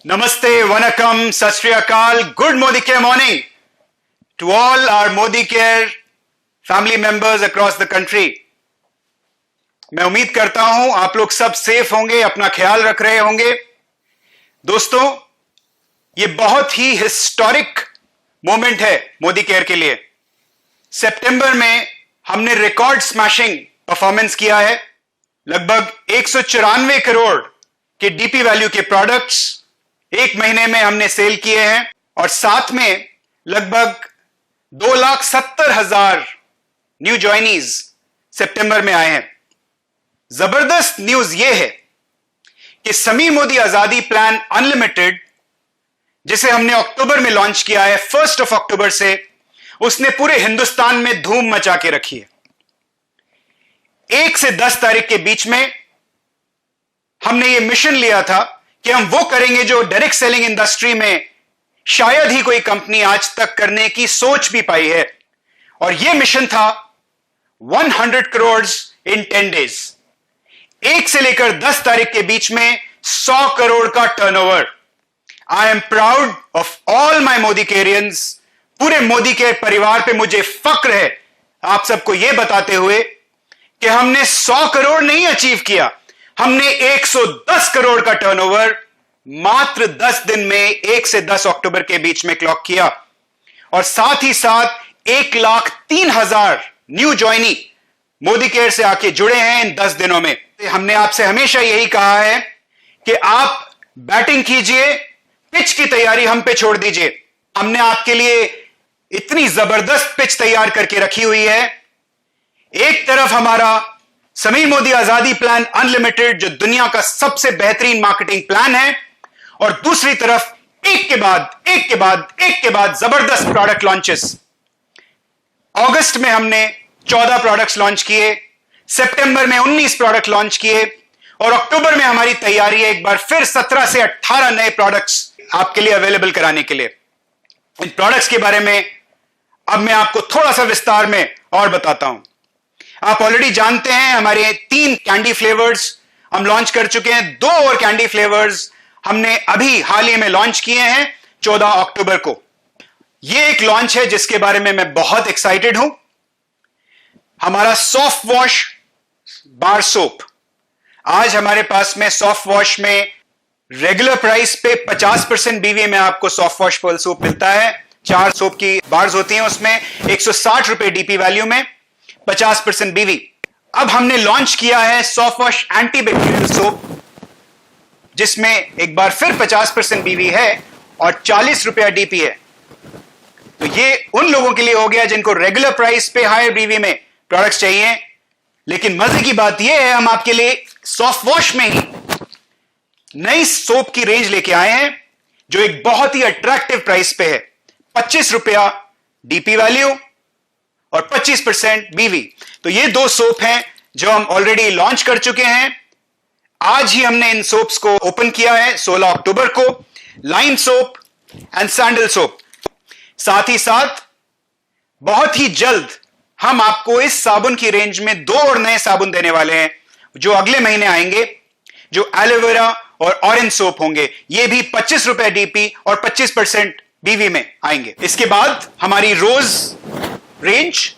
Namaste, Vanakkam, Sat Shri Akal, good Modi Care morning to all our Modi Care family members across the country. मैं उम्मीद करता हूं आप लोग सब सेफ होंगे, अपना ख्याल रख रहे होंगे। दोस्तों, ये बहुत ही हिस्टोरिक मोमेंट है मोदी केयर के लिए। सितंबर में हमने रिकॉर्ड स्मैशिंग परफॉर्मेंस किया है। लगभग 194 करोड़ के डीपी वैल्यू के प्रोडक्ट्स एक महीने में हमने सेल किए हैं और साथ में लगभग 2,70,000 न्यू ज्वाइनीज सितंबर में आए हैं। जबरदस्त न्यूज यह है कि समीर मोदी आजादी प्लान अनलिमिटेड, जिसे हमने अक्टूबर में लॉन्च किया है, 1 अक्टूबर से, उसने पूरे हिंदुस्तान में धूम मचा के रखी है। 1 से 10 तारीख के बीच में हमने यह मिशन लिया था कि हम वो करेंगे जो डायरेक्ट सेलिंग इंडस्ट्री में शायद ही कोई कंपनी आज तक करने की सोच भी पाई है, और यह मिशन था 100 करोड़ इन 10 डेज। 1 से लेकर 10 तारीख के बीच में 100 करोड़ का turnover. I am proud of all my Modicarians. पूरे मोदी के परिवार पे मुझे फक्र है आप सबको यह बताते हुए कि हमने 100 करोड़ नहीं अचीव किया, हमने 110 करोड़ का टर्नओवर मात्र 10 दिन में 1 से 10 अक्टूबर के बीच में क्लॉक किया। और साथ ही साथ 1,03,000 न्यू ज्वाइनी मोदी केयर से आके जुड़े हैं इन 10 दिनों में। हमने आपसे हमेशा यही कहा है कि आप बैटिंग कीजिए, पिच की तैयारी हम पे छोड़ दीजिए। हमने आपके लिए इतनी जबरदस्त पिच तैयार करके रखी हुई है। एक तरफ हमारा समीर मोदी आजादी प्लान अनलिमिटेड, जो दुनिया का सबसे बेहतरीन मार्केटिंग प्लान है, और दूसरी तरफ एक के बाद जबरदस्त प्रोडक्ट लॉन्चेस। अगस्त में हमने 14 प्रोडक्ट्स लॉन्च किए, सितंबर में 19 प्रोडक्ट लॉन्च किए, और अक्टूबर में हमारी तैयारी है एक बार फिर 17 से 18 नए प्रोडक्ट्स आपके लिए अवेलेबल कराने के लिए। इन प्रोडक्ट्स के बारे में अब मैं आपको थोड़ा सा विस्तार में और बताता हूं। आप ऑलरेडी जानते हैं हमारे 3 कैंडी फ्लेवर्स हम लॉन्च कर चुके हैं। 2 और कैंडी फ्लेवर्स हमने अभी हाल ही में लॉन्च किए हैं 14 अक्टूबर को। यह एक लॉन्च है जिसके बारे में मैं बहुत एक्साइटेड हूं। हमारा सॉफ्ट वॉश बार सोप। आज हमारे पास में सॉफ्ट वॉश में रेगुलर प्राइस पे 50% बीवी में आपको सॉफ्ट वॉश पर्ल सोप मिलता है। 4 सोप की बार्स होती हैं, उसमें 160 रुपए डीपी वैल्यू में 50% बीवी। अब हमने लॉन्च किया है सॉफ्ट वॉश एंटीबैक्टीरियल सोप, जिसमें एक बार फिर 50% बीवी है और 40 रुपया डीपी है। तो ये उन लोगों के लिए हो गया जिनको रेगुलर प्राइस पे हायर बीवी में प्रोडक्ट्स चाहिए। लेकिन मजे की बात यह है, हम आपके लिए सॉफ्ट वॉश में ही नई सोप की रेंज लेके आए हैं जो एक बहुत ही अट्रैक्टिव प्राइस पे है। 25 रुपया डीपी वैल्यू और 25% बीवी। तो ये 2 सोप हैं जो हम ऑलरेडी लॉन्च कर चुके हैं। आज ही हमने इन सोप्स को ओपन किया है 16 अक्टूबर को। Lime soap and sandal soap. साथ ही साथ बहुत ही जल्द हम आपको इस साबुन की रेंज में 2 और नए साबुन देने वाले हैं जो अगले महीने आएंगे, जो एलोवेरा और ऑरेंज सोप होंगे। ये भी 25 रुपए डीपी और 25% बीवी में आएंगे। इसके बाद हमारी रोज रेंज,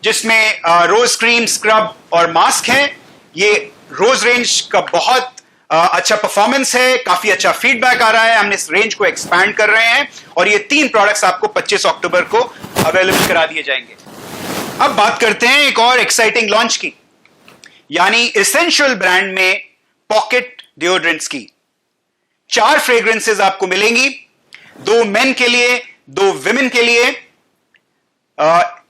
जिसमें रोज क्रीम, स्क्रब और मास्क है। ये रोज रेंज का बहुत अच्छा परफॉर्मेंस है, काफी अच्छा फीडबैक आ रहा है। हम इस रेंज को एक्सपैंड कर रहे हैं और ये 3 प्रोडक्ट्स आपको 25 अक्टूबर को अवेलेबल करा दिए जाएंगे। अब बात करते हैं एक और एक्साइटिंग लॉन्च की, यानी एसेंशियल ब्रांड में पॉकेट डिओड्रेंट्स की। 4 फ्रेग्रेंसेस आपको मिलेंगी, 2 मेन के लिए, 2 विमेन के लिए।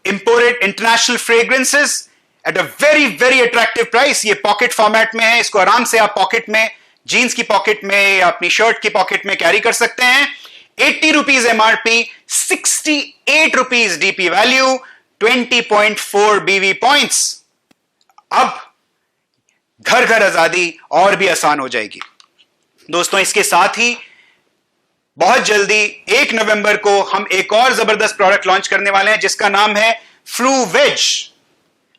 Imported international fragrances at a very very attractive price. ये पॉकेट फॉर्मेट में है, इसको आराम से आप पॉकेट में, जीन्स की पॉकेट में या अपनी शर्ट की पॉकेट में कैरी कर सकते हैं। 80 rupees MRP, 68 rupees DP value, 20.4 बीवी पॉइंट्स। अब घर घर आजादी और भी आसान हो जाएगी। दोस्तों, इसके साथ ही बहुत जल्दी 1 नवंबर को हम एक और जबरदस्त प्रोडक्ट लॉन्च करने वाले हैं जिसका नाम है flu wedge.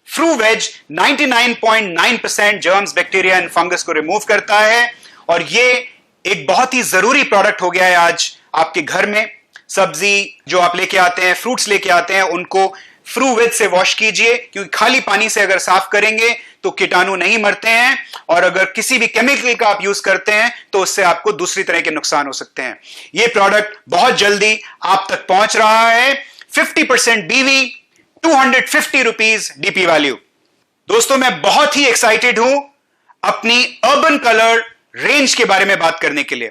Flu wedge 99.9% germs, bacteria and fungus को रिमूव करता है और ये एक बहुत ही जरूरी प्रोडक्ट हो गया है आज आपके घर में। सब्जी जो आप लेके आते हैं, फ्रूट्स लेके आते हैं, उनको फ्रूविद से वॉश कीजिए, क्योंकि खाली पानी से अगर साफ करेंगे तो कीटाणु नहीं मरते हैं, और अगर किसी भी केमिकल का आप यूज करते हैं तो उससे आपको दूसरी तरह के नुकसान हो सकते हैं। यह प्रोडक्ट बहुत जल्दी आप तक पहुंच रहा है। 50% बीवी, 250 रुपीज डीपी वैल्यू। दोस्तों, मैं बहुत ही एक्साइटेड हूं अपनी अर्बन कलर रेंज के बारे में बात करने के लिए।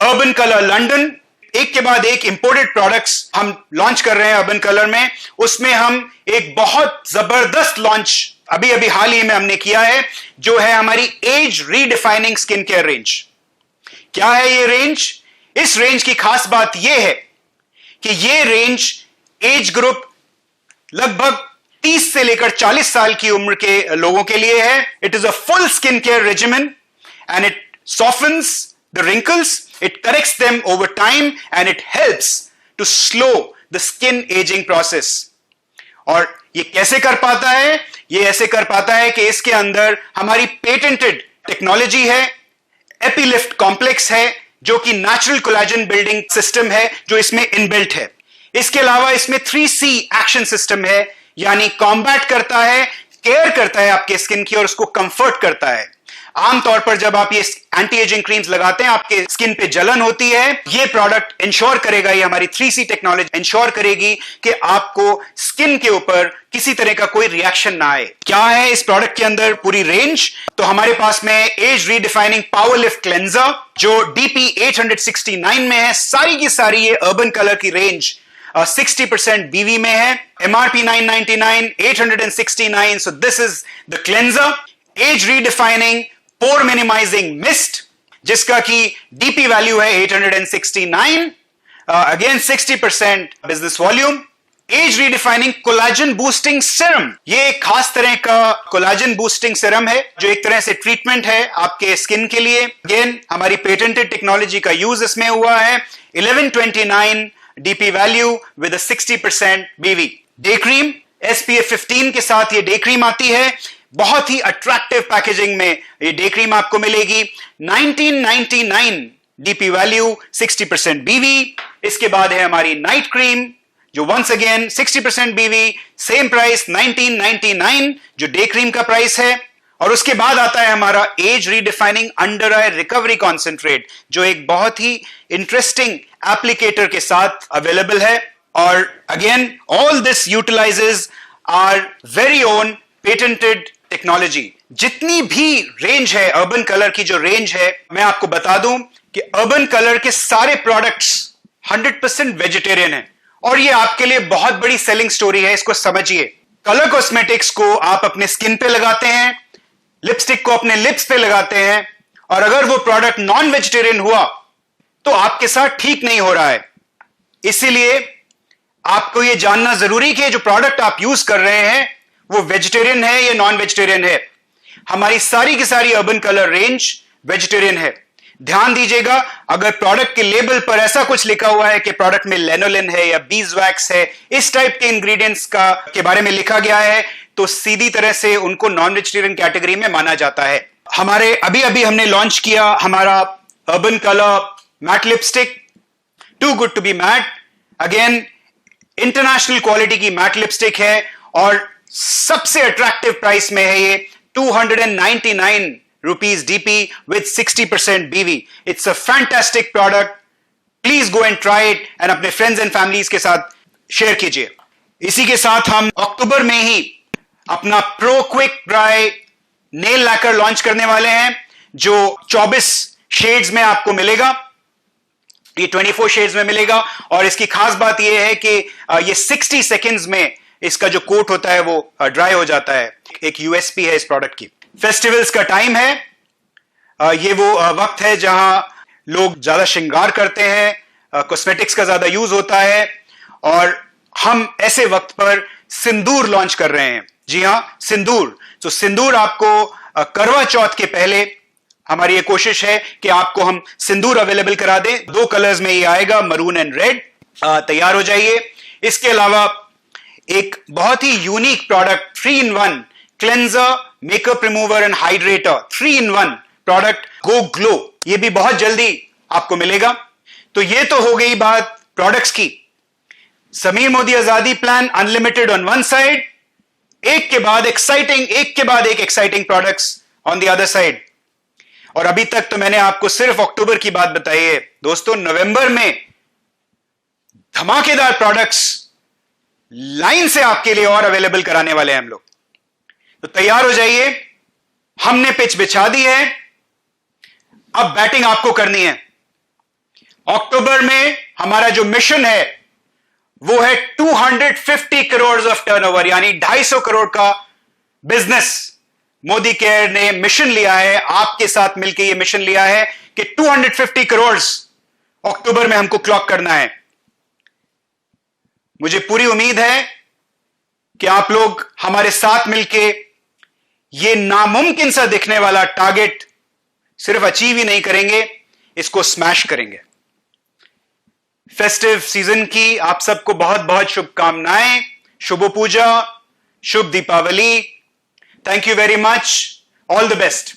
अर्बन कलर लंदन, एक के बाद एक इंपोर्टेड प्रोडक्ट्स हम लॉन्च कर रहे हैं अर्बन कलर में। उसमें हम एक बहुत जबरदस्त लॉन्च अभी अभी हाल ही में हमने किया है, जो है हमारी age redefining skin care range. क्या है ये रेंज? इस रेंज की खास बात यह है कि ये रेंज एज ग्रुप लगभग 30 से लेकर 40 साल की उम्र के लोगों के लिए है। It is a full skin care regimen and it softens the wrinkles, it corrects them over time, and it helps to slow the skin aging process. और ये कैसे कर पाता है? ये ऐसे कर पाता है कि इसके अंदर हमारी पेटेंटेड टेक्नोलॉजी है, एपीलिफ्ट कॉम्प्लेक्स है, जो कि नेचुरल कोलेजन बिल्डिंग सिस्टम है जो इसमें इनबिल्ट है। इसके अलावा इसमें 3C एक्शन सिस्टम है, यानी कॉम्बैट करता है, केयर करता है आपके स्किन की और उसको कंफर्ट करता है। आमतौर पर जब आप ये एंटी एजिंग क्रीम्स लगाते हैं, आपके स्किन पे जलन होती है। ये प्रोडक्ट इंश्योर करेगा, ये हमारी 3C टेक्नोलॉजी इंश्योर करेगी कि आपको स्किन के ऊपर किसी तरह का कोई रिएक्शन ना आए। क्या है इस प्रोडक्ट के अंदर पूरी रेंज? तो हमारे पास में age redefining power lift cleanser जो DP 869 में है। सारी की सारी ये अर्बन कलर की रेंज 60% बीवी में है। MRP 999, 869, so this is the cleanser, age redefining pore minimising mist, जिसका की डीपी वैल्यू है 869, again 60% business volume. Age redefining collagen boosting serum, ये एक खास तरह का कोलाजन बूस्टिंग सीरम है जो एक तरह से ट्रीटमेंट है आपके स्किन के लिए। अगेन हमारी पेटेंटेड टेक्नोलॉजी का यूज इसमें हुआ है। 1129 डीपी वैल्यू विद 60% बीवी। डे क्रीम SPF 15 के साथ ये डे क्रीम आती है। बहुत ही अट्रैक्टिव पैकेजिंग में ये डे क्रीम आपको मिलेगी। 1999 डीपी वैल्यू, 60% बीवी। इसके बाद है हमारी नाइट क्रीम जो वंस अगेन 60% बीवी, सेम प्राइस 1999 जो डे क्रीम का प्राइस है। और उसके बाद आता है हमारा एज रीडिफाइनिंग अंडर आई रिकवरी कॉन्सेंट्रेट, जो एक बहुत ही इंटरेस्टिंग एप्लीकेटर के साथ अवेलेबल है। और again all this utilises our very own patented technology. जितनी भी रेंज है अर्बन कलर की, जो रेंज है, मैं आपको बता दूं कि अर्बन कलर के सारे प्रोडक्ट्स 100% वेजिटेरियन हैं। और ये आपके लिए बहुत बड़ी सेलिंग स्टोरी है, इसको समझिए। कलर कॉस्मेटिक्स को आप अपने स्किन पे लगाते हैं, लिपस्टिक को अपने लिप्स पे लगाते हैं, और अगर वो प्रोडक्ट नॉन वेजिटेरियन हुआ तो आपके साथ ठीक नहीं हो रहा है। इसीलिए आपको यह जानना जरूरी कि जो प्रोडक्ट आप यूज कर रहे हैं वो वेजिटेरियन है या नॉन वेजिटेरियन है। हमारी सारी की सारी अर्बन कलर रेंज वेजिटेरियन है। ध्यान दीजिएगा, अगर प्रोडक्ट के लेबल पर ऐसा कुछ लिखा हुआ है कि प्रोडक्ट में लेनोलिन है या बीजवैक्स है, इस टाइप के इंग्रेडिएंट्स के बारे में लिखा गया है, तो सीधी तरह से उनको नॉन वेजिटेरियन कैटेगरी में माना जाता है। हमारे अभी अभी हमने लॉन्च किया हमारा urban colour matte lipstick, too good to be matte. Again international quality की मैट लिपस्टिक है और सबसे अट्रैक्टिव प्राइस में है ये 299 रुपीज डीपी विद 60% बीवी। It's a fantastic product, please go and try it and अपने फ्रेंड्स एंड फैमिलीज के साथ शेयर कीजिए। इसी के साथ हम अक्टूबर में ही अपना pro quick dry nail lacquer launch करने वाले हैं, जो 24 शेड्स में आपको मिलेगा। ये 24 शेड्स में मिलेगा और इसकी खास बात यह है कि ये 60 सेकेंड्स में इसका जो कोट होता है वो ड्राई हो जाता है। एक यूएसपी है इस प्रोडक्ट की। फेस्टिवल्स का टाइम है, ये वो वक्त है जहां लोग ज्यादा श्रृंगार करते हैं, कॉस्मेटिक्स का ज्यादा यूज होता है, और हम ऐसे वक्त पर सिंदूर लॉन्च कर रहे हैं। जी हां, सिंदूर। तो सिंदूर आपको करवा चौथ के पहले हमारी ये कोशिश है कि आपको हम सिंदूर अवेलेबल करा दें। 2 कलर्स में ये आएगा, मरून एंड रेड। तैयार हो जाइए। इसके अलावा एक बहुत ही unique product 3 in 1 cleanser, makeup remover and hydrator 3 in 1 product go glow, ये भी बहुत जल्दी आपको मिलेगा। तो ये तो हो गई बात प्रोडक्ट्स की। समीर मोदी आजादी plan unlimited on one side, एक के बाद एक exciting products on the other side. और अभी तक तो मैंने आपको सिर्फ अक्टूबर की बात बताई है दोस्तों। नवंबर में धमाकेदार प्रोडक्ट्स लाइन से आपके लिए और अवेलेबल कराने वाले हैं हम लोग। तो तैयार हो जाइए, हमने पिच बिछा दी है, अब बैटिंग आपको करनी है। अक्टूबर में हमारा जो मिशन है वो है 250 करोड़ ऑफ टर्नओवर, यानी 250 करोड़ का बिजनेस। मोदी केयर ने मिशन लिया है, आपके साथ मिलकर यह मिशन लिया है कि 250 करोड़ अक्टूबर में हमको क्लॉक करना है। मुझे पूरी उम्मीद है कि आप लोग हमारे साथ मिलके ये नामुमकिन सा दिखने वाला टारगेट सिर्फ अचीव ही नहीं करेंगे, इसको स्मैश करेंगे। फेस्टिव सीजन की आप सबको बहुत बहुत शुभकामनाएं, शुभ पूजा, शुभ Deepavali. Thank you very much, all the best.